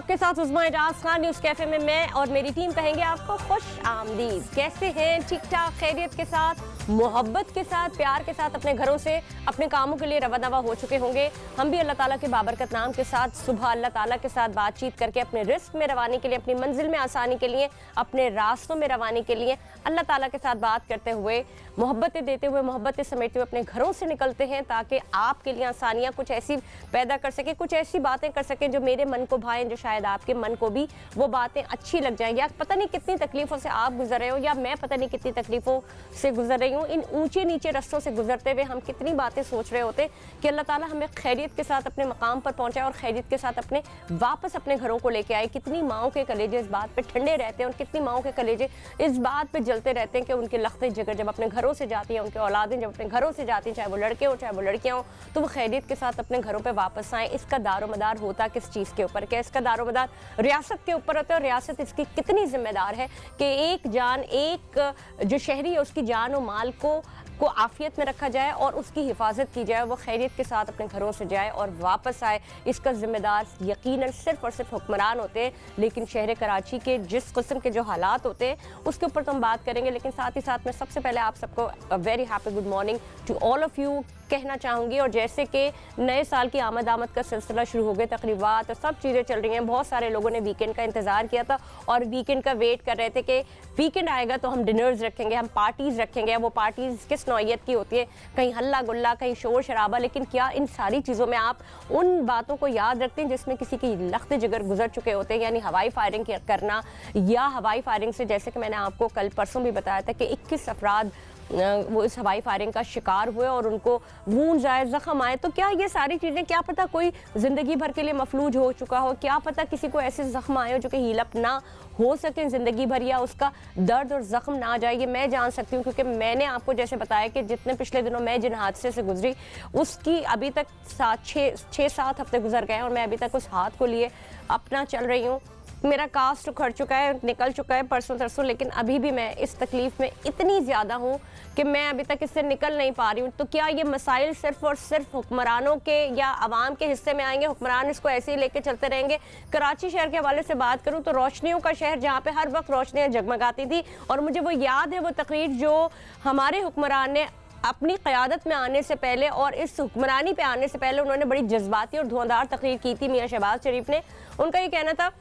आपके साथ उस्मा Ejaz Khan news cafe में मैं और मेरी टीम कहेंगे आपको खुश आमदीद। कैसे हैं? ठीक ठाक, खैरियत के साथ, मोहब्बत के साथ, प्यार के साथ अपने घरों से अपने कामों के लिए रवा हो चुके होंगे। हम भी अल्लाह ताला के बाबरकत नाम के साथ सुबह अल्लाह ताला के साथ बातचीत करके अपने रिस्क में रवानी के लिए, अपनी मंजिल में आसानी के लिए, अपने रास्तों में रवानी के लिए अल्लाह ताला के साथ बात करते हुए, मोहब्बतें देते हुए, मोहब्बतें समेटते हुए अपने घरों से निकलते हैं ताकि आपके लिए आसानियाँ कुछ ऐसी पैदा कर सके, कुछ ऐसी बातें कर सकें जो मेरे मन को भाएं, जो शायद आपके मन को भी वो बातें अच्छी लग जाएं। या पता नहीं कितनी तकलीफ़ों से आप गुजर रहे हो या मैं पता नहीं कितनी तकलीफ़ों से गुजर रही हूँ। इन ऊंचे नीचे रस्तों से गुजरते हुए हम कितनी बातें सोच रहे होते कि अल्लाह ताला हमें खैरियत के साथ अपने मकाम पर पहुँचाए और खैरियत के साथ अपने वापस अपने घरों को लेके आए। कितनी माओं के कलेजे इस बात पर ठंडे रहते हैं और कितनी माओं के कलेजे इस बात पर जलते रहते हैं कि उनके लख्ते जिगर जब अपने घरों से जाती हैं, उनके औलादें जब अपने घरों से जाती हैं, चाहे वो लड़के हो चाहे वो लड़कियाँ हो, तो वो खैरियत के साथ अपने घरों पर वापस आएँ। इसका दारोमदार होता किस चीज़ के ऊपर? क्या इसका दारोमदार रियासत के ऊपर होता है? और रियासत इसकी कितनी जिम्मेदार है कि एक जान, एक जो शहरी है उसकी जान और माल को आफियत में रखा जाए और उसकी हिफाजत की जाए, वो खैरियत के साथ अपने घरों से जाए और वापस आए। इसका जिम्मेदार यकीनन सिर्फ और सिर्फ हुक्मरान होते हैं। लेकिन शहर कराची के जिस किस्म के जो हालात होते हैं उसके ऊपर तो हम बात करेंगे, लेकिन साथ ही साथ मैं सबसे पहले आप सबको very happy good morning to all of you कहना चाहूँगी। और जैसे कि नए साल की आमद का सिलसिला शुरू हो गया, तकरीबात और सब चीज़ें चल रही हैं, बहुत सारे लोगों ने वीकेंड का इंतज़ार किया था और वीकेंड का वेट कर रहे थे कि वीकेंड आएगा तो हम डिनर्स रखेंगे, हम पार्टीज़ रखेंगे। वो पार्टीज़ किस नौइयत की होती है? कहीं हल्ला गुल्ला, कहीं शोर शराबा, लेकिन क्या इन सारी चीज़ों में आप उन बातों को याद रखते हैं जिसमें किसी की लख्त जिगर गुजर चुके होते हैं? यानी हवाई फायरिंग करना, या हवाई फायरिंग से जैसे कि मैंने आपको कल परसों भी बताया था कि 21 अफराद वो इस हवाई फायरिंग का शिकार हुए और उनको वूंड्स आए, ज़ख्म आए। तो क्या ये सारी चीज़ें, क्या पता कोई ज़िंदगी भर के लिए मफलूज हो चुका हो, क्या पता किसी को ऐसे ज़ख्म आए हो जो कि हीलअप ना हो सके ज़िंदगी भर, या उसका दर्द और ज़ख्म ना जाए। ये मैं जान सकती हूँ क्योंकि मैंने आपको जैसे बताया कि जितने पिछले दिनों मैं जिन हादसे से गुजरी उसकी अभी तक 6-7 हफ्ते गुजर गए और मैं अभी तक उस हाथ को लिए अपना चल रही हूँ। मेरा कास्ट उखड़ चुका है, निकल चुका है परसों तरसों, लेकिन अभी भी मैं इस तकलीफ़ में इतनी ज़्यादा हूँ कि मैं अभी तक इससे निकल नहीं पा रही हूँ। तो क्या ये मसाइल सिर्फ़ और सिर्फ हुक्मरानों के या आवाम के हिस्से में आएंगे? हुक्मरान इसको ऐसे ही लेके चलते रहेंगे? कराची शहर के हवाले से बात करूँ तो रोशनियों का शहर, जहाँ पे हर वक्त रोशनियाँ जगमगाती थी। और मुझे वो याद है वो तकरीर जो हमारे हुक्मरान ने अपनी क़यादत में आने से पहले और इस हुक्मरानी पे आने से पहले उन्होंने बड़ी जज्बाती और धुआंधार तकरीर की थी। मियाँ शहबाज शरीफ ने, उनका ये कहना था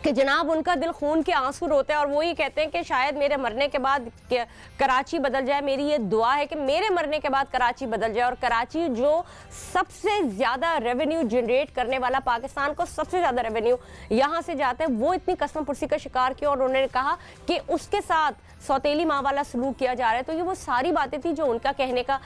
कि जनाब उनका दिल खून के आंसू रोता है और वो ये कहते हैं कि शायद मेरे मरने के बाद कराची बदल जाए। मेरी ये दुआ है कि मेरे मरने के बाद कराची बदल जाए और कराची जो सबसे ज़्यादा रेवेन्यू जनरेट करने वाला, पाकिस्तान को सबसे ज़्यादा रेवेन्यू यहाँ से जाता है, वो इतनी कसम पुरसी का शिकार किया। और उन्होंने कहा कि उसके साथ सौतेली माँ वाला सलूक किया जा रहा है। तो ये वो सारी बातें थी जो उनका कहने का,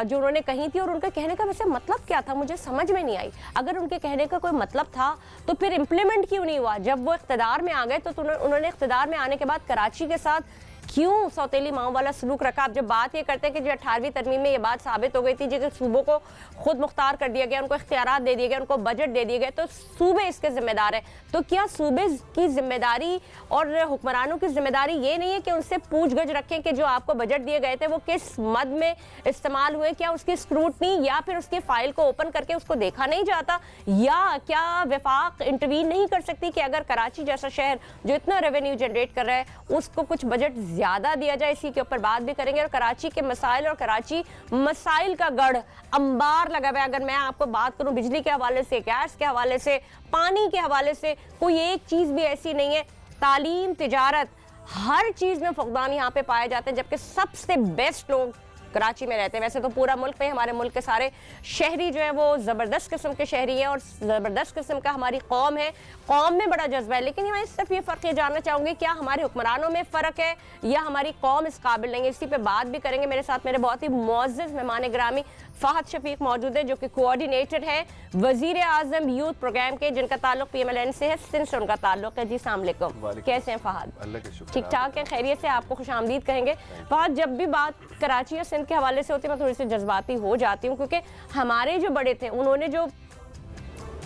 जो उन्होंने कही थी। और उनका कहने का वैसे मतलब क्या था मुझे समझ में नहीं आई। अगर उनके कहने का कोई मतलब था तो फिर इम्प्लीमेंट क्यों नहीं हुआ? जब वो इख्तिदार में आ गए तो उन्होंने इख्तिदार में आने के बाद कराची के साथ क्यों सौतेली माओ वाला सलूक रखा? आप जब बात ये करते हैं कि जो 18वीं तरमीम में ये बात साबित हो गई थी कि सूबों को खुद मुख्तार कर दिया गया, उनको इख्तियारात दे दिए गए, उनको बजट दे दिए गए, तो सूबे इसके जिम्मेदार है। तो क्या सूबे की जिम्मेदारी और हुक्मरानों की जिम्मेदारी ये नहीं है कि उनसे पूछगछ रखें कि जो आपको बजट दिए गए थे वो किस मद में इस्तेमाल हुए? क्या उसकी स्क्रूटनी या फिर उसकी फाइल को ओपन करके उसको देखा नहीं जाता? या क्या वफाक इंटरवीन नहीं कर सकती कि अगर कराची जैसा शहर जो इतना रेवेन्यू जनरेट कर रहा है उसको कुछ बजट ज़्यादा दिया जाए? इसी के ऊपर बात भी करेंगे। और कराची के मसाइल और कराची मसाइल का गढ़ अंबार लगा हुआ है। अगर मैं आपको बात करूं बिजली के हवाले से, गैस के हवाले से, पानी के हवाले से, कोई एक चीज़ भी ऐसी नहीं है। तालीम, तिजारत, हर चीज़ में फुकदान यहाँ पे पाए जाते हैं, जबकि सबसे बेस्ट लोग कराची में रहते हैं। वैसे तो पूरा मुल्क में हमारे मुल्क के सारे शहरी जो है वो ज़बरदस्त किस्म के शहरी हैं और ज़बरदस्त किस्म का हमारी कौम है, कौम में बड़ा जज्बा है। लेकिन मैं सिर्फ ये फ़र्क ये जानना चाहूँगी, क्या हमारे हुक्मरानों में फ़र्क है या हमारी कौम इस काबिल नहीं है? इसी पे बात भी करेंगे। मेरे साथ मेरे बहुत ही मुअज़्ज़ज़ मेहमान गिरामी फ़हद शफीक मौजूद है, जो कि कोऑर्डिनेटर है वज़ीर आज़म यूथ प्रोग्राम के, जिनका ताल्लुक PMLN से है, सिंध से उनका ताल्लुक है। जी अस्सलाम वालेकुम, कैसे हैं फ़हद? ठीक ठाक है, खैरियत से? आपको खुश आमदीद कहेंगे। फ़हद, जब भी बात कराची या सिंध के हवाले से होती है मैं थोड़ी सी जज्बाती हो जाती हूँ, क्योंकि हमारे जो बड़े थे उन्होंने जो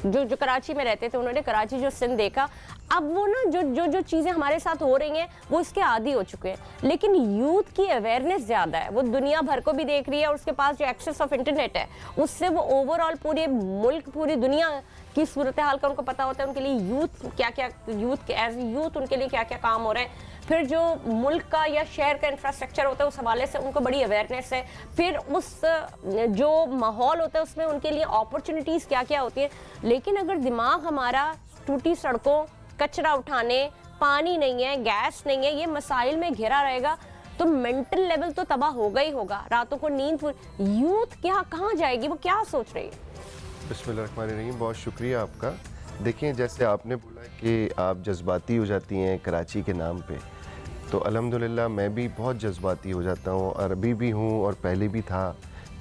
कराची में रहते थे, उन्होंने कराची जो सिंध देखा, अब वो ना जो चीज़ें हमारे साथ हो रही हैं वो इसके आदी हो चुके हैं, लेकिन यूथ की अवेयरनेस ज़्यादा है, वो दुनिया भर को भी देख रही है और उसके पास जो एक्सेस ऑफ इंटरनेट है उससे वो ओवरऑल पूरे मुल्क पूरी दुनिया की सूरत हाल का उनको पता होता है, उनके लिए यूथ क्या क्या यूथ एज यूथ उनके लिए क्या क्या काम हो रहे हैं, फिर जो मुल्क का या शहर का इंफ्रास्ट्रक्चर होता है उस हवाले से उनको बड़ी अवेयरनेस है, फिर उस जो माहौल होता है उसमें उनके लिए अपॉर्चुनिटीज़ क्या क्या होती है। लेकिन अगर दिमाग हमारा टूटी सड़कों, कचरा उठाने, पानी नहीं है, गैस नहीं है, ये मसाइल में घिरा रहेगा तो मेंटल लेवल तो तबाह होगा ही होगा, रातों को नींद पूरी। यूथ क्या कहाँ जाएगी, वो क्या सोच रही है? बिस्मिल्लाहिर्रहमानिर्रहीम, बहुत शुक्रिया आपका। देखिए, जैसे आपने बोला कि आप जज्बाती हो जाती हैं कराची के नाम पे, तो अल्हम्दुलिल्लाह मैं भी बहुत जज्बाती हो जाता हूँ और अभी भी हूँ और पहले भी था,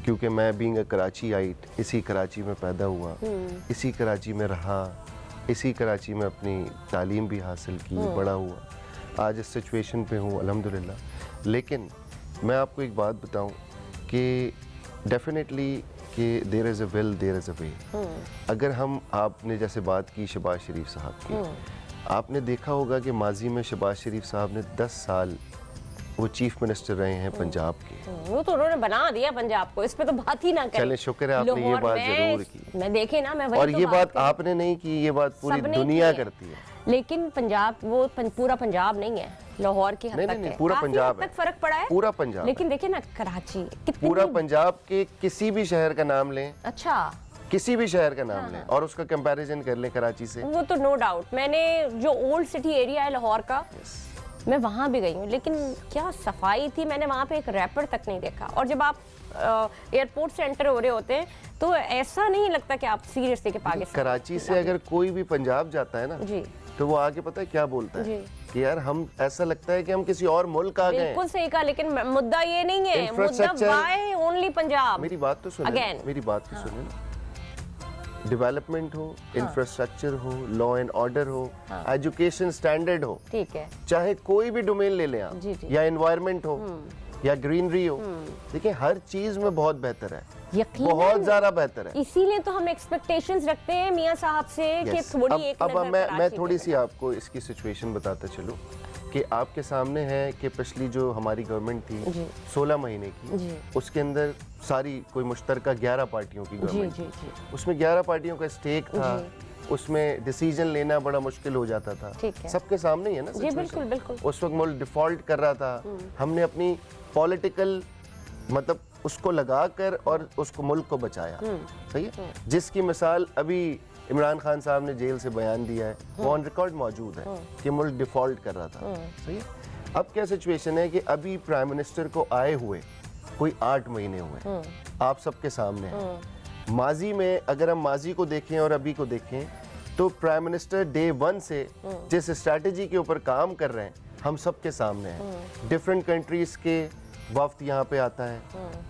क्योंकि मैं बीइंग अ कराची आइट, इसी कराची में पैदा हुआ, इसी कराची में रहा, इसी कराची में अपनी तालीम भी हासिल की, बड़ा हुआ, आज इस सिचुएशन पे हूँ अल्हम्दुलिल्लाह। लेकिन मैं आपको एक बात बताऊँ कि डेफिनेटली कि there is a will there is a way. अगर हम, आपने जैसे बात की शहबाज शरीफ साहब की, आपने देखा होगा कि माजी में शहबाज शरीफ साहब ने 10 साल वो चीफ मिनिस्टर रहे हैं पंजाब के। वो तो उन्होंने बना दिया पंजाब को, इस पे तो बात ही ना करें। चले, शुक्र है आपने ये बात जरूर की। मैं देखे ना, मैं वही और तो ये बात आपने नहीं की, ये बात पूरी दुनिया करती है। लेकिन पंजाब वो पूरा पंजाब नहीं है, लाहौर की हद तक है, पूरा पंजाब तक फर्क पड़ा है, पूरा पंजाब। लेकिन देखिए ना कराची कितनी, पूरा पंजाब के किसी भी शहर का नाम लें, अच्छा किसी भी शहर का नाम लें और उसका कंपैरिजन कर लें कराची से, वो तो नो डाउट। मैंने जो ओल्ड सिटी एरिया है लाहौर का, मैं वहाँ भी गई हूँ, लेकिन क्या सफाई थी, मैंने वहाँ पे एक रैपर तक नहीं देखा। और जब आप एयरपोर्ट से एंटर हो रहे होते हैं तो ऐसा नहीं लगता कि आप सीरियसली के पाकिस्तान। कराची से अगर कोई भी पंजाब जाता है ना जी, तो वो आके पता है क्या बोलता है कि यार हम, ऐसा लगता है कि हम किसी और मुल्क आ गए। बिल्कुल सही कहा, लेकिन मुद्दा ये नहीं है, मुद्दा व्हाई ओनली पंजाब। मेरी बात तो सुनिए, मेरी बात तो सुनिए ना। डेवलपमेंट हो, इंफ्रास्ट्रक्चर हो, लॉ एंड ऑर्डर हो, एजुकेशन स्टैंडर्ड हो, ठीक है, चाहे कोई भी डोमेन ले लें आप, या एनवायरनमेंट हो या ग्रीनरी हो, देखिए हर चीज में बहुत बेहतर है, बहुत ज्यादा बेहतर है। इसीलिए तो हम एक्सपेक्टेशंस रखते हैं मियां साहब से कि थोड़ी एक अब मैं थोड़ी सी आपको इसकी सिचुएशन बताता चलूं कि आपके सामने है कि पिछली जो हमारी गवर्नमेंट थी 16 महीने की, उसके अंदर सारी कोई मुश्तरका 11 पार्टियों की गवर्नमेंट थी, उसमें 11 पार्टियों का स्टेक था, उसमें डिसीजन लेना बड़ा मुश्किल हो जाता था, सबके सामने ही है ना। जी बिल्कुल बिल्कुल। उस वक्त मुल्क डिफॉल्ट कर रहा था, हमने अपनी पॉलिटिकल मतलब उसको लगाकर और उसको मुल्क को बचाया, सही है। जिसकी मिसाल अभी इमरान खान साहब ने जेल से बयान दिया है, वो ऑन रिकॉर्ड मौजूद है कि मुल्क डिफॉल्ट कर रहा था, सही है। अब क्या सिचुएशन है कि अभी प्राइम मिनिस्टर को आए हुए कोई 8 महीने हुए, आप सबके सामने है। माजी में अगर हम माजी को देखें और अभी को देखें तो प्राइम मिनिस्टर डे 1 से जिस स्ट्रैटेजी के ऊपर काम कर रहे हैं हम सबके सामने हैं। डिफरेंट कंट्रीज के वफ्द यहाँ पे आता है,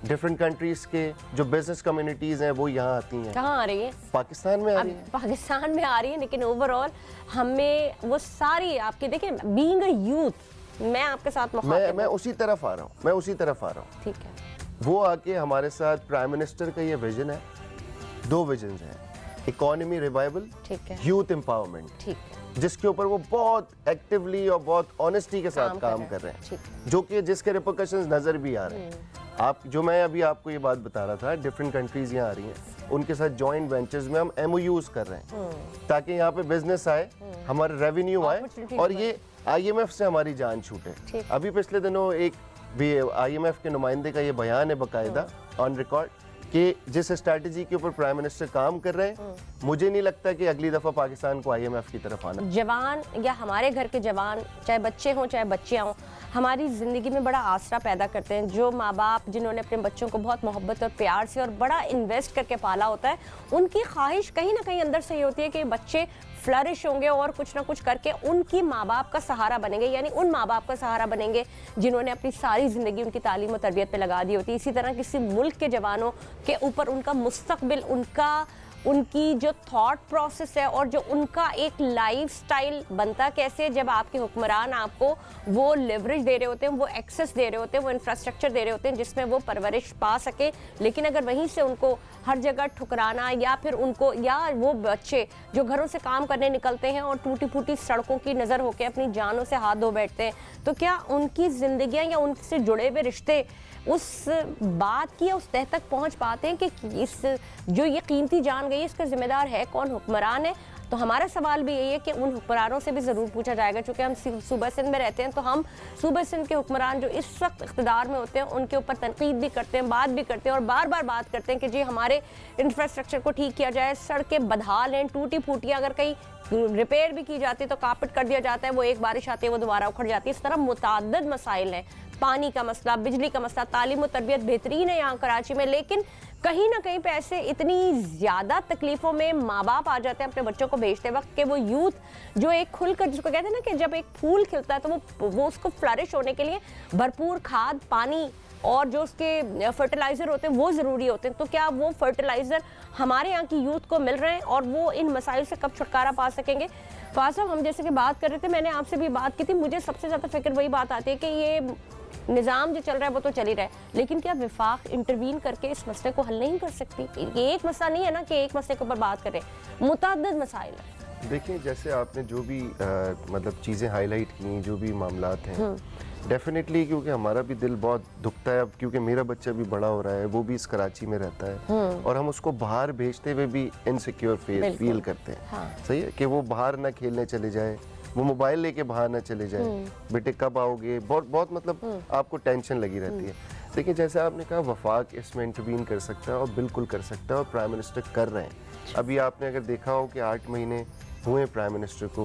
डिफरेंट कंट्रीज के जो बिजनेस कम्युनिटीज हैं वो यहाँ आती हैं। कहाँ आ रही है? पाकिस्तान में आ रही है। पाकिस्तान में आ रही है, लेकिन ओवरऑल हमें वो सारी आपकी देखिए, बीइंग अ यूथ, मैं आपके साथ मैं उसी तरफ आ रहा हूँ, ठीक है। वो आके हमारे साथ प्राइम मिनिस्टर का ये विजन है, 2 विजन हैं, इकोनॉमी रिवाइवल, ठीक है, यूथ एम्पावरमेंट, ठीक है, जिसके ऊपर वो बहुत एक्टिवली और बहुत ऑनेस्टी के साथ काम कर रहे हैं, जो कि जिसके रिपरकशंस नजर भी आ रहे हैं। आप जो मैं अभी आपको ये बात बता रहा था, डिफरेंट कंट्रीज यहाँ आ रही हैं, उनके साथ जॉइंट वेंचर्स में हम MOUs कर रहे हैं ताकि यहाँ पे बिजनेस आए, हमारा रेवेन्यू आए और ये IMF से हमारी जान छूटे। अभी पिछले दिनों एक भी IMF के नुमाइंदे का ये बयान है बाकायदा ऑन रिकॉर्ड कि जिस स्ट्रैटेजी के ऊपर प्राइम मिनिस्टर काम कर रहे हैं, मुझे नहीं लगता कि अगली दफा पाकिस्तान को IMF की तरफ आना। जवान या हमारे घर के जवान, चाहे बच्चे हों चाहे बच्चियां हों, हमारी ज़िंदगी में बड़ा आसरा पैदा करते हैं। जो माँ बाप जिन्होंने अपने बच्चों को बहुत मोहब्बत और प्यार से और बड़ा इन्वेस्ट करके पाला होता है, उनकी ख्वाहिश कहीं ना कहीं अंदर से ये होती है कि बच्चे फ्लरिश होंगे और कुछ ना कुछ करके उनकी माँ बाप का सहारा बनेंगे, यानी उन माँ बाप का सहारा बनेंगे जिन्होंने अपनी सारी ज़िंदगी उनकी तालीम और तरबियत पे लगा दी होती है। इसी तरह किसी मुल्क के जवानों के ऊपर उनका मुस्तकबिल, उनका उनकी जो थॉट प्रोसेस है और जो उनका एक लाइफस्टाइल बनता कैसे है, जब आपके हुक्मरान आपको वो लेवरेज दे रहे होते हैं, वो एक्सेस दे रहे होते हैं, वो इंफ्रास्ट्रक्चर दे रहे होते हैं जिसमें वो परवरिश पा सके। लेकिन अगर वहीं से उनको हर जगह ठुकराना, या फिर उनको, या वो बच्चे जो घरों से काम करने निकलते हैं और टूटी फूटी सड़कों की नज़र होकर अपनी जानों से हाथ धो बैठते हैं, तो क्या उनकी जिंदगियां या उनसे जुड़े हुए रिश्ते उस बात की या उस तह तक पहुंच पाते हैं कि इस जो ये कीमती जान गई इसका जिम्मेदार है कौन, हुक्मरान है? तो हमारा सवाल भी यही है कि उन हुक्मरानों से भी ज़रूर पूछा जाएगा, क्योंकि हम सूबा सिंध में रहते हैं, तो हम सूबा सिंध के हुक्मरान जो इस वक्त इक़्तिदार में होते हैं उनके ऊपर तनकीद भी करते हैं, बात भी करते हैं और बार बार बात करते हैं कि जी हमारे इंफ्रास्ट्रक्चर को ठीक किया जाए, सड़कें बदहाल हैं, टूटी फूटियाँ अगर कहीं रिपेयर भी की जाती है तो कारपेट कर दिया जाता है, वो एक बारिश आती है वो दोबारा उखड़ जाती है। इस तरह मुतअद्दिद मसाइल हैं, पानी का मसला, बिजली का मसला, तालीम और तरबियत बेहतरीन है यहाँ कराची में, लेकिन कहीं ना कहीं पे ऐसे इतनी ज़्यादा तकलीफ़ों में माँ बाप आ जाते हैं अपने बच्चों को भेजते वक्त कि वो यूथ जो एक खुलकर, जिसको कहते हैं ना कि जब एक फूल खिलता है तो वो उसको फ्लरिश होने के लिए भरपूर खाद, पानी और जो उसके फर्टिलाइज़र होते हैं वो ज़रूरी होते हैं। तो क्या वो फर्टिलाइज़र हमारे यहाँ की यूथ को मिल रहे हैं और वो इन मसाइल से कब छुटकारा पा सकेंगे? फ़ाज़ साहब, हम जैसे कि बात कर रहे थे, मैंने आपसे भी बात की थी, मुझे सबसे ज़्यादा फिक्र वही बात आती है कि ये निज़ाम जो चल रहा है वो तो चल ही रहा है, लेकिन क्या विफाक इंटरवीन करके इस मसले को हल नहीं कर सकती? ये एक मसला नहीं है ना कि एक मसले के ऊपर बात करें, मुतअद्दिद मसाइल है। देखिए, जैसे आपने जो भी मतलब चीज़ें हाईलाइट की, जो भी मामलात हैं, डेफिनेटली, क्योंकि हमारा भी दिल बहुत दुखता है अब, क्योंकि मेरा बच्चा भी बड़ा हो रहा है, वो भी इस कराची में रहता है और हम उसको बाहर भेजते हुए भी इनसिक्योर फील करते हैं। हाँ। सही है कि वो बाहर ना खेलने चले जाए, वो मोबाइल लेके बाहर ना चले जाए, बेटे कब आओगे, बहुत बहुत मतलब आपको टेंशन लगी रहती है। देखिए, जैसे आपने कहा, वफाक इसमें इंटरवीन कर सकता है और बिल्कुल कर सकता है और प्राइम मिनिस्टर कर रहे हैं। अभी आपने अगर देखा हो कि 8 महीने हुए प्राइम मिनिस्टर को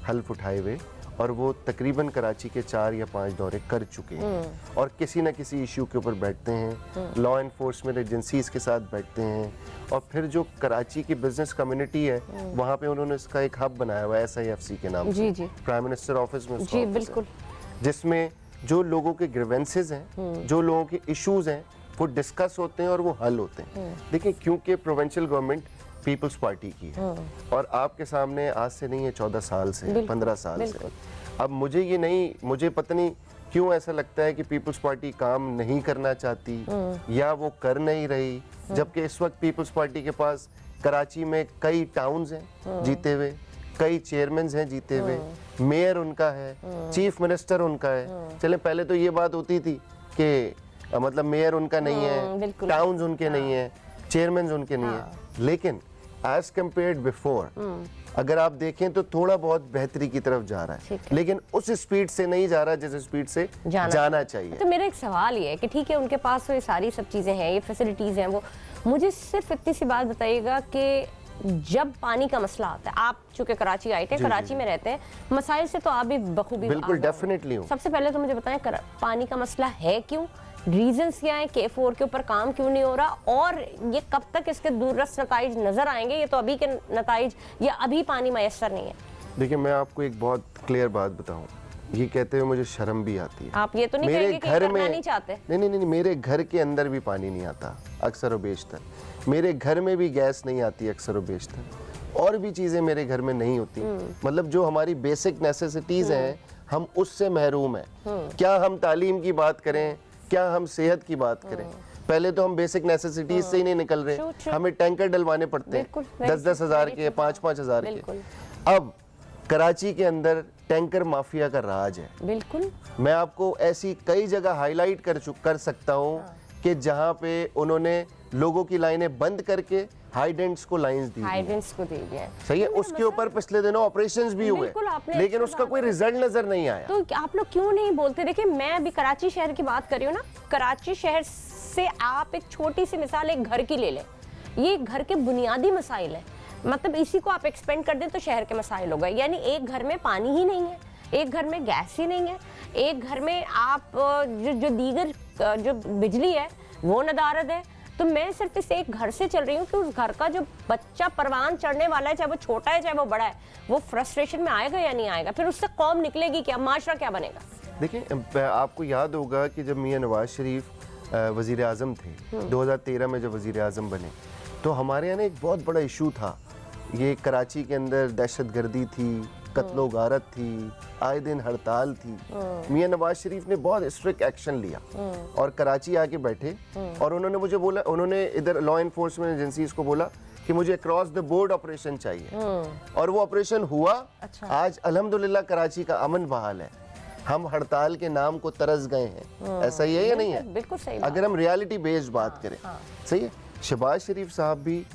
हल्फ उठाए हुए, और वो तकरीबन कराची के 4 या 5 दौरे कर चुके हैं और किसी न किसी इशू के ऊपर बैठते हैं, लॉ इन्फोर्समेंट एजेंसीज के साथ बैठते हैं, और फिर जो कराची की बिजनेस कम्युनिटी है वहाँ पे उन्होंने इसका एक हब बनाया हुआ है SIFC के नाम से, प्राइम मिनिस्टर ऑफिस में जी बिल्कुल, जिसमें जो लोगों के ग्रीवेंसेस हैं, जो लोगों के इश्यूज हैं, वो डिस्कस होते हैं और वो हल होते हैं। देखिए, क्योंकि प्रोविंशियल गवर्नमेंट पीपल्स पार्टी की है और आपके सामने आज से नहीं है, 14 साल से, 15 साल से। अब मुझे पता नहीं क्यों ऐसा लगता है कि पीपल्स पार्टी काम नहीं करना चाहती या वो कर नहीं रही, जबकि इस वक्त पीपल्स पार्टी के पास कराची में कई टाउन्स हैं जीते हुए, कई चेयरमैन हैं जीते हुए, मेयर उनका है, चीफ मिनिस्टर उनका है। चले, पहले तो ये बात होती थी कि मतलब मेयर उनका नहीं है, टाउन्स उनके नहीं है, चेयरमैन उनके नहीं है, लेकिन एज कम्पेयर्ड बिफोर अगर आप देखें तो थोड़ा बहुत बेहतरी की तरफ जा रहा है, लेकिन उस स्पीड से नहीं जा रहा जिस स्पीड से जाना चाहिए। तो मेरा एक सवाल ये है कि ठीक है, उनके पास तो ये सारी सब चीज़ें हैं, ये फैसिलिटीज़ हैं, वो मुझे सिर्फ इतनी सी बात बताइएगा कि जब पानी का मसला आता है, आप चूंकि कराची आए थे, कराची में रहते हैं, मसाइल से तो आप भी बखूबी बिल्कुल डेफिनेटली हूं। सबसे पहले तो मुझे बताएं पानी का मसला है क्यों, रीजंस क्या है, K4 के ऊपर काम क्यों नहीं हो रहा, और ये कब तक इसके दूररस नताइज नजर आएंगे? ये तो अभी के नताइज, या अभी पानी मैसर नहीं है? देखिए, मैं आपको एक बहुत क्लियर बात बताऊं, ये कहते हुए मुझे शर्म भी आती है। आप ये तो नहीं कहेंगे कि करना नहीं चाहते? नहीं, मेरे घर के अंदर भी पानी नहीं आता अक्सर और बेशतर, मेरे घर में भी गैस नहीं आती अक्सर और बेशतर, और भी चीज़ें मेरे घर में नहीं होती। मतलब जो हमारी बेसिक नेसेसिटीज़ हैं, हम उससे महरूम हैं। क्या हम तालीम की बात करें, क्या हम सेहत की बात करें, पहले तो हम बेसिक नेसेसिटीज से ही नहीं निकल रहे, हमें टैंकर डलवाने पड़ते हैं 10-10 हज़ार के, 5-5 हज़ार के। अब कराची के अंदर टैंकर माफिया का राज है। बिल्कुल, मैं आपको ऐसी कई जगह हाईलाइट कर सकता हूँ कि जहाँ पे उन्होंने लोगों की लाइनें बंद करके हाइडेंट्स को लाइंस दी है। सही है, उसके ऊपर पिछले दिनों ऑपरेशंस भी हुए, लेकिन उसका कोई रिजल्ट नजर नहीं आया। तो आप लोग क्यों नहीं बोलते? देखिए, मैं अभी कराची शहर की बात कर रही हूँ ना, कराची शहर से आप एक छोटी सी मिसाल एक घर की ले लें, ये घर के बुनियादी मसाइल है, मतलब इसी को आप एक्सपेंड कर दें तो शहर के मसाइल हो गए। यानी एक घर में पानी ही नहीं है, एक घर में गैस ही नहीं है, एक घर में आप जो दीगर जो बिजली है वो नदारद है। तो मैं सिर्फ इस एक घर से चल रही हूँ कि उस घर का जो बच्चा परवान चढ़ने वाला है, चाहे वो छोटा है चाहे वो बड़ा है, वो फ्रस्ट्रेशन में आएगा या नहीं आएगा? फिर उससे कौम निकलेगी क्या, माशरा क्या बनेगा? देखिए, आपको याद होगा कि जब मियां नवाज शरीफ वज़ीर आज़म थे, 2013 में जब वज़ीर आज़म बने, तो हमारे यहाँ ना एक बहुत बड़ा इशू था, ये कराची के अंदर दहशतगर्दी थी, कत्लो गारत थी, आए दिन हड़ताल थी। मियां नवाज शरीफ ने बहुत स्ट्रिक्ट एक्शन लिया और कराची आके बैठे और उन्होंने मुझे बोला, उन्होंने इधर लॉ एनफोर्समेंट एजेंसीज को बोला कि मुझे क्रॉस द बोर्ड ऑपरेशन चाहिए और वो ऑपरेशन हुआ। अच्छा। आज अल्हम्दुलिल्लाह कराची का अमन बहाल है, हम हड़ताल के नाम को तरस गए हैं। ऐसा ही है या नहीं है? बिल्कुल सही। अगर हम रियलिटी बेस्ड बात करें, सही है। शहबाज शरीफ साहब भी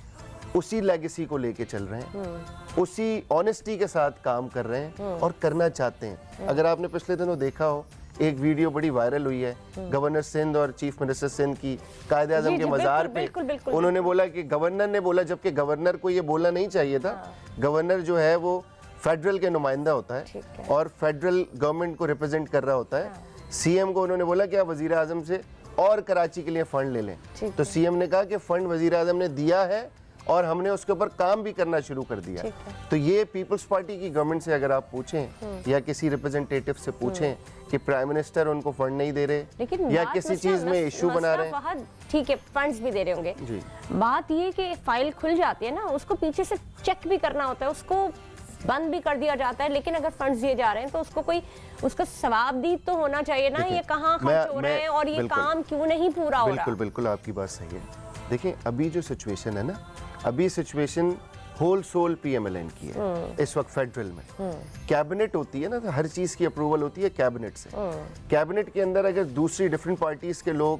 उसी लेगेसी को लेके चल रहे हैं, उसी ऑनेस्टी के साथ काम कर रहे हैं और करना चाहते हैं। अगर आपने पिछले दिनों देखा हो, एक वीडियो बड़ी वायरल हुई है गवर्नर सिंध और चीफ मिनिस्टर सिंध की कायद आज़म के मज़ार पे। उन्होंने बोला कि गवर्नर ने बोला, जबकि गवर्नर को ये बोलना नहीं चाहिए था। गवर्नर जो है वो फेडरल के नुमाइंदा होता है और फेडरल गवर्नमेंट को रिप्रेजेंट कर रहा होता है। सीएम को उन्होंने बोला कि आप वजीर आजम से और कराची के लिए फंड ले लें, तो सीएम ने कहा कि फंड वजीर आजम ने दिया है और हमने उसके ऊपर काम भी करना शुरू कर दिया। तो ये पीपल्स पार्टी की गवर्नमेंट से अगर आप पूछें या किसी रिप्रेजेंटेटिव से पूछें कि प्राइम मिनिस्टर उनको फंड नहीं दे रहे, लेकिन या किसी चीज में इशू बना रहे हैं, ठीक है फंड्स भी दे रहे होंगे जी। बात ये कि फाइल खुल जाती है ना, उसको पीछे से चेक भी करना होता है, उसको बंद भी कर दिया जाता है, लेकिन अगर फंड्स दिए जा रहे हैं तो उसको कोई उसका सवाबदीद तो होना चाहिए ना, ये कहाँ खर्च हो रहे हैं और ये काम क्यों नहीं पूरा हो रहा। बिल्कुल बिल्कुल आपकी बात सही है। देखिए अभी जो सिचुएशन है ना, अभी सिचुएशन होल सोल पीएमएलएन की है इस वक्त फेडरल में। कैबिनेट होती है ना, तो हर चीज की अप्रूवल होती है कैबिनेट से। कैबिनेट के अंदर अगर दूसरी डिफरेंट पार्टीज के लोग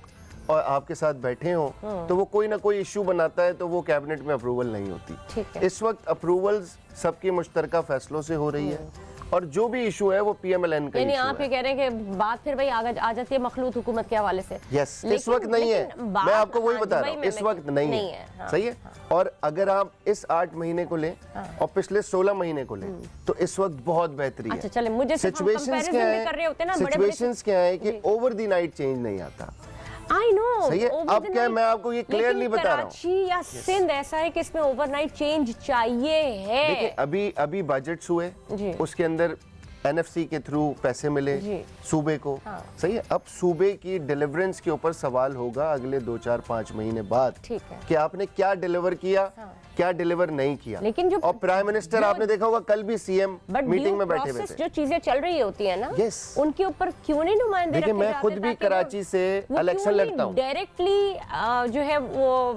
और आपके साथ बैठे हो तो वो कोई ना कोई इशू बनाता है, तो वो कैबिनेट में अप्रूवल नहीं होती। इस वक्त अप्रूवल्स सबके मुश्तरका फैसलों से हो रही है और जो भी इशू है वो पीएमएलएन का इशू है। आप ये कह रहे हैं कि बात फिर भाई आ जाती है मखलूत हुकूमत के हवाले से। यस, इस वक्त नहीं है, मैं आपको वही बता रहा हूँ, इस वक्त नहीं है। सही है। और अगर आप इस 8 महीने को लें और पिछले 16 महीने को लें तो इस वक्त बहुत बेहतरी है। चले मुझे सिचुएशंस क्या है कि ओवर द नाइट चेंज नहीं आता। I know, सही है। अब क्या मैं आपको ये क्लियरली बता रहा हूँ, कराची या सिंध ऐसा है कि इसमें ओवरनाइट चेंज चाहिए है। देखिए अभी बजट्स हुए, उसके अंदर एनएफसी के थ्रू पैसे मिले सूबे को। सही है। अब सूबे की डिलीवरेंस के ऊपर सवाल होगा अगले 2, 4, 5 महीने बाद कि आपने क्या डिलीवर किया, क्या डिलीवर नहीं किया। लेकिन जो और प्राइम मिनिस्टर आपने देखा होगा कल भी सीएम मीटिंग में बैठे हुए थे। जो चीजें चल रही होती है ना, उनके ऊपर क्यों नहीं नुमाइंदे रखे जाते? मैं खुद भी कराची से इलेक्शन लड़ता हूँ, डायरेक्टली जो है वो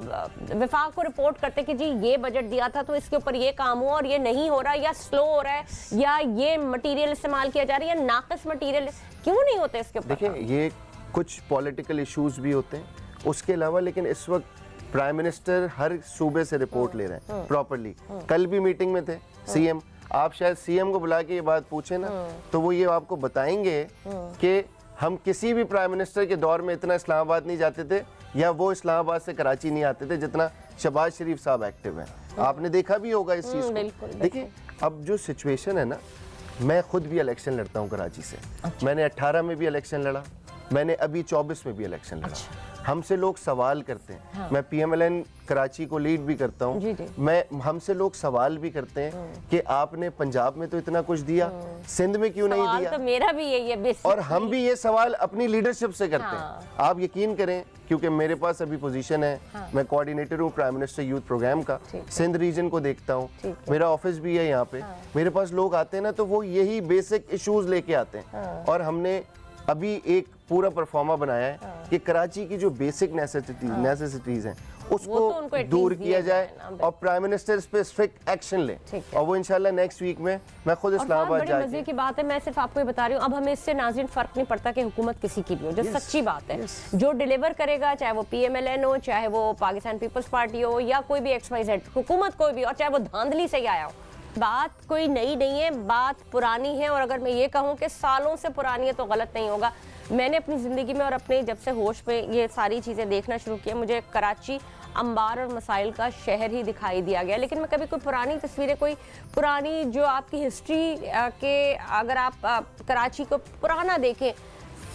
विफाक को रिपोर्ट करते कि जी ये बजट दिया था तो इसके ऊपर ये काम हुआ और ये नहीं हो रहा, या स्लो हो रहा है, या ये मटेरियल इस्तेमाल किया जा रहा है, या नाक़िस मटेरियल, क्यों नहीं होते इसके ऊपर? देखिए ये कुछ पॉलिटिकल इश्यूज भी होते हैं उसके अलावा, लेकिन इस वक्त प्राइम मिनिस्टर हर सूबे से रिपोर्ट ले रहे हैं प्रॉपर्ली। कल भी मीटिंग में थे सीएम, आप शायद सीएम को बुला के ये बात पूछे ना तो वो ये आपको बताएंगे कि हम किसी भी प्राइम मिनिस्टर के दौर में इतना इस्लामाबाद नहीं जाते थे या वो इस्लामाबाद से कराची नहीं आते थे जितना शहबाज शरीफ साहब एक्टिव हैं। आपने देखा भी होगा इस चीज को। देखिए अब जो सिचुएशन है ना, मैं खुद भी इलेक्शन लड़ता हूँ कराची से। मैंने 18 में भी इलेक्शन लड़ा, मैंने अभी 24 में भी इलेक्शन लड़ा। हमसे लोग सवाल करते हैं, मैं पीएमएलएन कराची को लीड भी करता हूँ, मैं हमसे लोग सवाल भी करते हैं कि आपने पंजाब में तो इतना कुछ दिया, सिंध में क्यों नहीं दिया? तो मेरा भी यही है और हम भी ये सवाल अपनी लीडरशिप से करते हैं। आप यकीन करें, क्योंकि मेरे पास अभी पोजीशन है, मैं कोऑर्डिनेटर हूँ प्राइम मिनिस्टर यूथ प्रोग्राम का, सिंध रीजन को देखता हूँ, मेरा ऑफिस भी है यहाँ पे। मेरे पास लोग आते हैं ना तो वो यही बेसिक इश्यूज लेके आते हैं और हमने अभी एक पूरा परफॉर्मा बनाया है कि कराची की जो बेसिक नेसेसिटीज हैं उसको तो दूर किया जाए और प्राइम मिनिस्टर इस पे स्ट्रिक्ट एक्शन ले, और वो इंशाल्लाह नेक्स्ट वीक में मैं खुद इस्लामाबाद जाके। मजे की बात है, मैं सिर्फ आपको ये बता रही हूँ, अब हमें इससे नाज़रीन फर्क नहीं पड़ता कि हुकूमत किसी की भी हो, जो सच्ची बात है, जो डिलीवर करेगा, चाहे वो पीएमएलएन हो, चाहे वो पाकिस्तान पीपल्स पार्टी हो, या कोई भी XYZ हुकूमत कोई भी, और चाहे वो धांधली से ही आया हो, बात कोई नई नहीं है, बात पुरानी है। और अगर मैं ये कहूँ कि सालों से पुरानी है तो गलत नहीं होगा। मैंने अपनी ज़िंदगी में और अपने जब से होश पे ये सारी चीज़ें देखना शुरू किया, मुझे कराची अंबार और मसाइल का शहर ही दिखाई दिया गया। लेकिन मैं कभी कोई पुरानी तस्वीरें, कोई पुरानी जो आपकी हिस्ट्री के, अगर आप कराची को पुराना देखें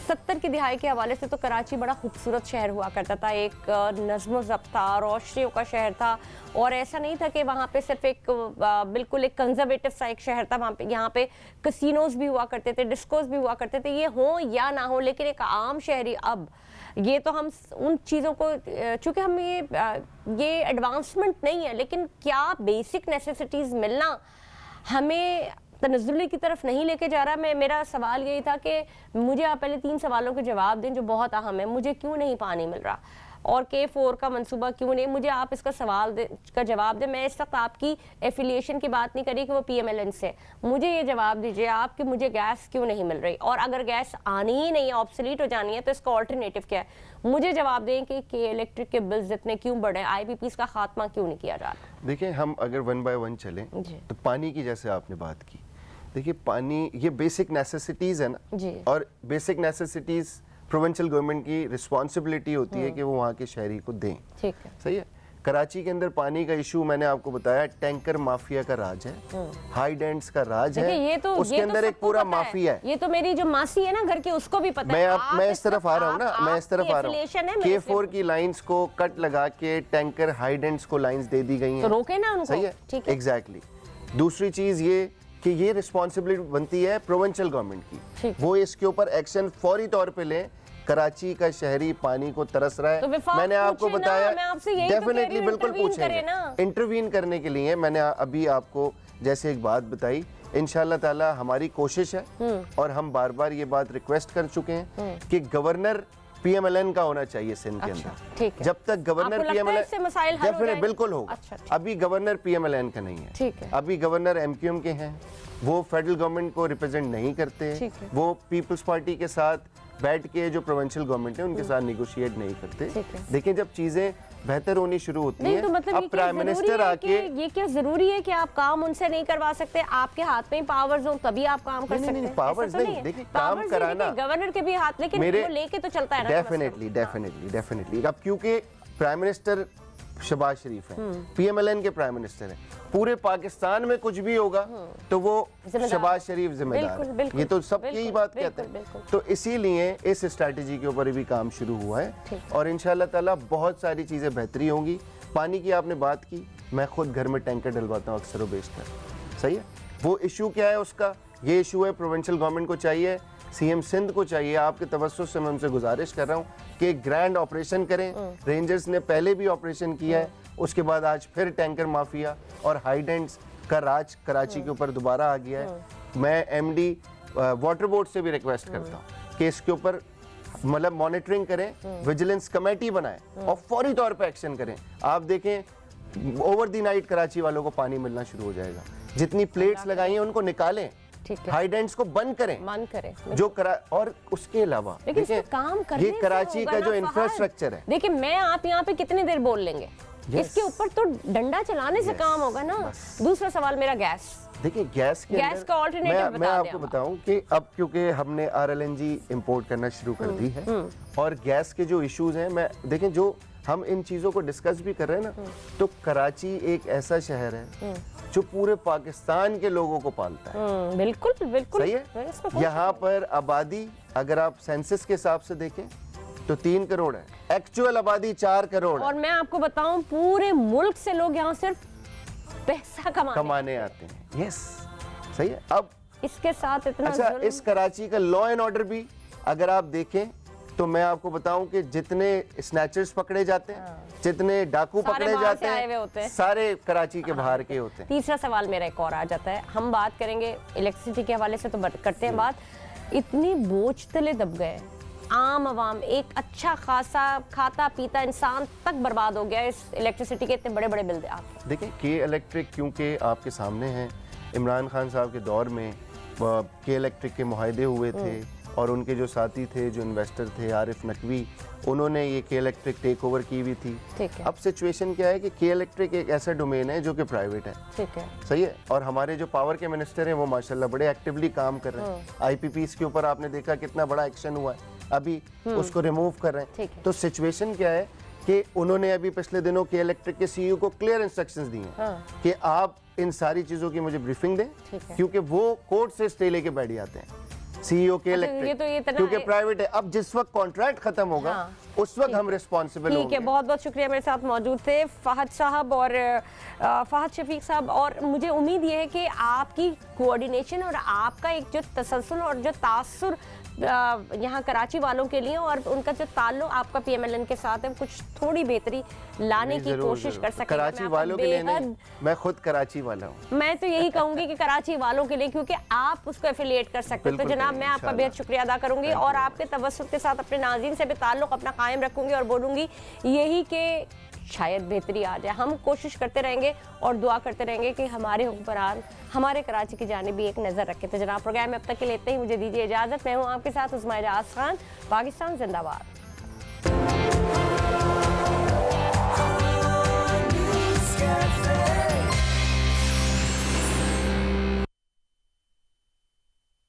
70 की दिहाई के हवाले से, तो कराची बड़ा खूबसूरत शहर हुआ करता था, एक नज़्म ज़ब्त था, रोशनियों का शहर था। और ऐसा नहीं था कि वहाँ पे सिर्फ एक बिल्कुल एक कंजर्वेटिव सा एक शहर था, वहाँ पे यहाँ पे कसिनोज भी हुआ करते थे, डिस्कोज भी हुआ करते थे, ये हो या ना हो, लेकिन एक आम शहरी अब ये तो हम उन चीज़ों को चूँकि हम ये एडवांसमेंट नहीं है, लेकिन क्या बेसिक नेसेसिटीज़ मिलना हमें तनज़्ज़ुली की तरफ नहीं लेके जा रहा। मेरा सवाल यही था कि मुझे आप पहले 3 सवालों के जवाब दें जो बहुत अहम है। मुझे क्यों नहीं पानी मिल रहा और K4 का मंसूबा क्यों नहीं, मुझे आप इसका सवाल का जवाब दें। मैं इस वक्त आपकी एफिलिएशन की बात नहीं करी कि वो PMLN से, मुझे ये जवाब दीजिए आप कि मुझे गैस क्यों नहीं मिल रही, और अगर गैस आनी ही नहीं है, ऑब्सोलीट हो जानी है, तो इसका ऑल्टरनेटिव क्या है। मुझे जवाब दें कि इलेक्ट्रिक के बिल्स इतने क्यों बढ़े, IPPs का खात्मा क्यों नहीं किया जा रहा। देखिए, हम अगर 1 बाय 1 चलें तो पानी की जैसे आपने बात की, देखिए पानी ये बेसिक नेसेसिटीज़ है ना जी। और बेसिक नेसेसिटीज़ प्रोविंशियल गवर्नमेंट की रिस्पॉन्सिबिलिटी होती है कि वो वहाँ के शहरी को दें। ठीक है, सही है। कराची के अंदर पानी का इशू मैंने आपको बताया, टैंकर माफिया का राज है, हाईडेंट्स का राज है, उसके अंदर एक पूरा माफिया है। ये तो मेरी जो मासी है ना घर की, उसको भी पता है। मैं इस तरफ आ रहा हूँ ना, मैं इस तरफ आ रहा हूँ। K4 की लाइंस को कट लगा के टैंकर हाईडेंट्स को लाइंस दे दी गई हैं, तो रोके ना उनको। सही है, एग्जैक्टली। दूसरी चीज ये कि ये रिस्पॉन्सिबिलिटी बनती है प्रोविंशियल गवर्नमेंट की, वो इसके ऊपर एक्शन फौरी तौर पे ले। कराची का शहरी पानी को तरस रहा है, तो मैंने आपको बताया, डेफिनेटली तो बिल्कुल पूछेंगे। इंटरवीन करने के लिए मैंने अभी आपको जैसे एक बात बताई, इंशाल्लाह ताला हमारी कोशिश है और हम बार बार ये बात रिक्वेस्ट कर चुके हैं कि गवर्नर PMLN का होना चाहिए सिंध के अंदर। जब तक गवर्नर PMLN बिल्कुल होगा। अभी गवर्नर PMLN का नहीं है, अभी गवर्नर MQM के हैं, वो फेडरल गवर्नमेंट को रिप्रेजेंट नहीं करते, वो पीपल्स पार्टी के साथ बैठ के जो प्रोविंशियल गवर्नमेंट है उनके साथ निगोशिएट नहीं करते। देखिए, जब चीजें बेहतर होनी शुरू होती है, तो मतलब अब प्राइम मिनिस्टर आके, ये क्या जरूरी है कि आप काम उनसे नहीं करवा सकते, आपके हाथ में पावर्स हो तभी आप काम कर सकते हैं। पावर्स नहीं, देखिए काम कराना गवर्नर के भी हाथ, लेकिन वो लेके तो चलता है ना। डेफिनेटली। अब क्योंकि प्राइम मिनिस्टर शहबाज शरीफ है, PMLN के प्राइम मिनिस्टर है, पूरे पाकिस्तान में कुछ भी होगा तो वो शहबाज शरीफ जिम्मेदार है, ये तो सब यही बात कहते हैं। तो इसीलिए इस स्ट्रैटेजी के ऊपर भी काम शुरू हुआ है और इंशाल्लाह ताला बहुत सारी चीज़ें बेहतरी होंगी। पानी की आपने बात की, मैं खुद घर में टैंकर डलवाता हूँ अक्सर बेशतर, सही है। वो इशू क्या है उसका, ये इशू है प्रोविंशियल गवर्नमेंट को चाहिए, CM सिंध को चाहिए, आपके तवज्जो से मैं उनसे गुजारिश कर रहा हूँ कि ग्रैंड ऑपरेशन करें। रेंजर्स ने पहले भी ऑपरेशन किया है, उसके बाद आज फिर टैंकर माफिया और हाईडेंट्स का राज कराची के ऊपर दोबारा आ गया है। मैं MD वाटर बोर्ड से भी रिक्वेस्ट करता हूँ कि इसके ऊपर मतलब मॉनिटरिंग करें, विजिलेंस कमेटी बनाएं और फौरी तौर पर एक्शन करें। आप देखें ओवर द नाइट कराची वालों को पानी मिलना शुरू हो जाएगा। जितनी प्लेट्स लगाई हैं उनको निकालें, हाईडेंट्स को बंद करें जो और उसके अलावा देखिए काम करने ये कराची का जो इंफ्रास्ट्रक्चर है, देखिए मैं आप यहाँ पे कितनी देर बोल लेंगे, इसके ऊपर तो डंडा चलाने से काम होगा ना। दूसरा सवाल मेरा गैस, देखिए गैस का ऑल्टरनेटिव मैं आपको बताऊं कि अब क्योंकि हमने RLNG इंपोर्ट करना शुरू कर दी है और गैस के जो इश्यूज हैं, मैं देखें जो हम इन चीजों को डिस्कस भी कर रहे हैं ना, तो कराची एक ऐसा शहर है जो पूरे पाकिस्तान के लोगों को पालता है। बिल्कुल सही है। यहाँ पर आबादी अगर आप सेंसस के हिसाब से देखें तो 3 करोड़ है, एक्चुअल आबादी 4 करोड़ है। और मैं आपको बताऊं पूरे मुल्क से लोग यहाँ सिर्फ पैसा कमाने आते हैं। यस, सही है। अब इसके साथ इतना अच्छा, इस कराची का लॉ एंड ऑर्डर भी अगर आप देखें तो मैं आपको बताऊं कि जितने स्नैचर्स पकड़े जाते हैं, जितने डाकू पकड़े जाते हैं, सारे कराची के बाहर के होते हैं। तीसरा सवाल मेरा एक और आ जाता है, हम बात करेंगे इलेक्ट्रिसिटी के हवाले से तो करते हैं बात, इतनी बोझ तले दब गए आम आवाम, एक अच्छा खासा खाता पीता इंसान तक बर्बाद हो गया इस इलेक्ट्रिसिटी के इतने बड़े बड़े बिल आके। देखिए K इलेक्ट्रिक क्योंकि आपके सामने हैं, इमरान खान साहब के दौर में K इलेक्ट्रिक के मुआहदे हुए थे और उनके जो साथी थे, जो इन्वेस्टर थे, आरिफ नकवी, उन्होंने ये K इलेक्ट्रिक टेक ओवर की हुई थी। अब सिचुएशन क्या है कि K इलेक्ट्रिक एक ऐसा डोमेन है जो कि प्राइवेट है, सही है। और हमारे जो पावर के मिनिस्टर हैं वो माशाल्लाह बड़े एक्टिवली काम कर रहे हैं। IPPs के ऊपर आपने देखा कितना बड़ा एक्शन हुआ है, अभी उसको रिमूव कर रहे हैं। तो सिचुएशन क्या है कि उन्होंने अभी पिछले दिनों K इलेक्ट्रिक के CEO को क्लियर इंस्ट्रक्शंस दी हैं कि आप इन सारी चीजों की मुझे ब्रीफिंग दें, क्योंकि वो कोर्ट से स्टे लेके बैठ जाते हैं CEO K इलेक्ट्रिक, क्योंकि प्राइवेट है। अब जिस वक्त कॉन्ट्रैक्ट खत्म होगा उस वक्त हम रिस्पॉन्सिबल होंगे। ठीक है, बहुत बहुत शुक्रिया। मेरे साथ मौजूद थे फहद साहब और फहद शफीक साहब, और मुझे उम्मीद ये है कि आपकी कोऑर्डिनेशन और आपका एक जो तसलसल और जो तासुर यहाँ कराची वालों के लिए और उनका जो ताल्लुक आपका PMLN के साथ है कुछ थोड़ी बेहतरी लाने की कोशिश कर सके। कराची वालों के लिए नहीं, मैं खुद कराची वाला हूँ। मैं तो यही कहूंगी कि कराची वालों के लिए, क्योंकि आप उसको एफिलिएट कर सकते हैं। तो जनाब मैं आपका बेहद शुक्रिया अदा करूंगी और आपके तवज्जुह के साथ अपने नाज़रीन से भी ताल्लुक अपना कायम रखूंगी और बोलूंगी यही कि शायद बेहतरी आ जाए। हम कोशिश करते रहेंगे और दुआ करते रहेंगे कि हमारे हुक्मरान हमारे कराची की जानिब भी एक नज़र रखें। तो जनाब प्रोग्राम में अब तक के लिए इतना ही, मुझे दीजिए इजाज़त। मैं हूँ आपके साथ उस्मा इजाज़ खान। पाकिस्तान जिंदाबाद।